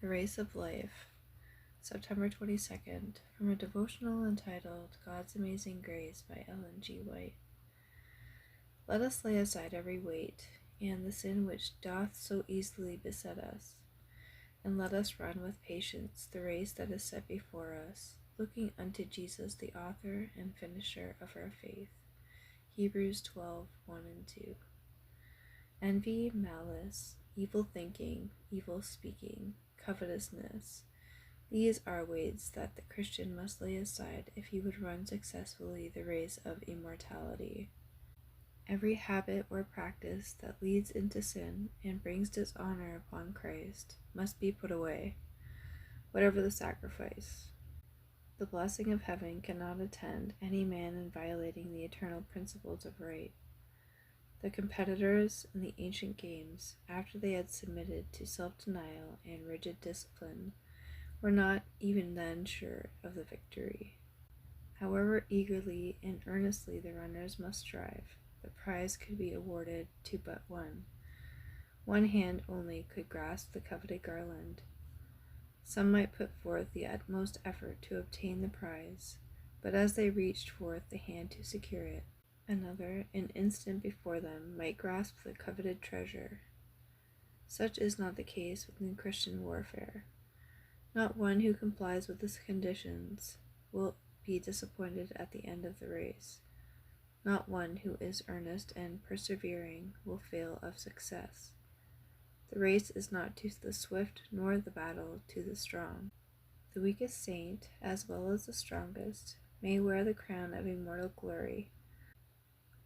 The Race of Life, September 22nd, from a devotional entitled God's Amazing Grace by Ellen G. White. Let us lay aside every weight and the sin which doth so easily beset us, and let us run with patience the race that is set before us, looking unto Jesus, the author and finisher of our faith. Hebrews 12:1 and 2. Envy, malice, evil thinking, evil speaking, covetousness. These are weights that the Christian must lay aside if he would run successfully the race of immortality. Every habit or practice that leads into sin and brings dishonor upon Christ must be put away, whatever the sacrifice. The blessing of heaven cannot attend any man in violating the eternal principles of right. The competitors in the ancient games, after they had submitted to self-denial and rigid discipline, were not even then sure of the victory. However eagerly and earnestly the runners must strive, the prize could be awarded to but one. One hand only could grasp the coveted garland. Some might put forth the utmost effort to obtain the prize, but as they reached forth the hand to secure it, another, an instant before them, might grasp the coveted treasure. Such is not the case within Christian warfare. Not one who complies with the conditions will be disappointed at the end of the race. Not one who is earnest and persevering will fail of success. The race is not to the swift, nor the battle to the strong. The weakest saint, as well as the strongest, may wear the crown of immortal glory.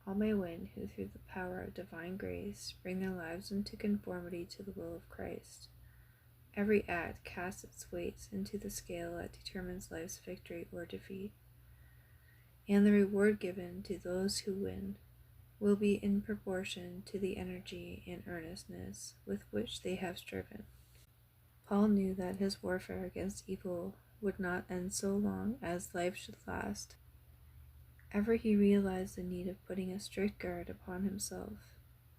All may win who, through the power of divine grace, bring their lives into conformity to the will of Christ. Every act casts its weights into the scale that determines life's victory or defeat, and the reward given to those who win will be in proportion to the energy and earnestness with which they have striven. Paul knew that his warfare against evil would not end so long as life should last. Ever he realized the need of putting a strict guard upon himself,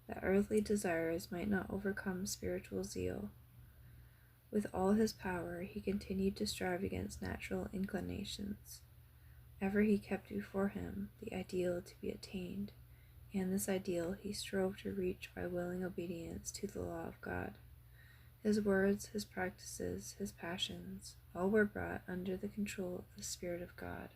that earthly desires might not overcome spiritual zeal. With all his power, he continued to strive against natural inclinations. Ever he kept before him the ideal to be attained, and this ideal he strove to reach by willing obedience to the law of God. His words, his practices, his passions, all were brought under the control of the Spirit of God.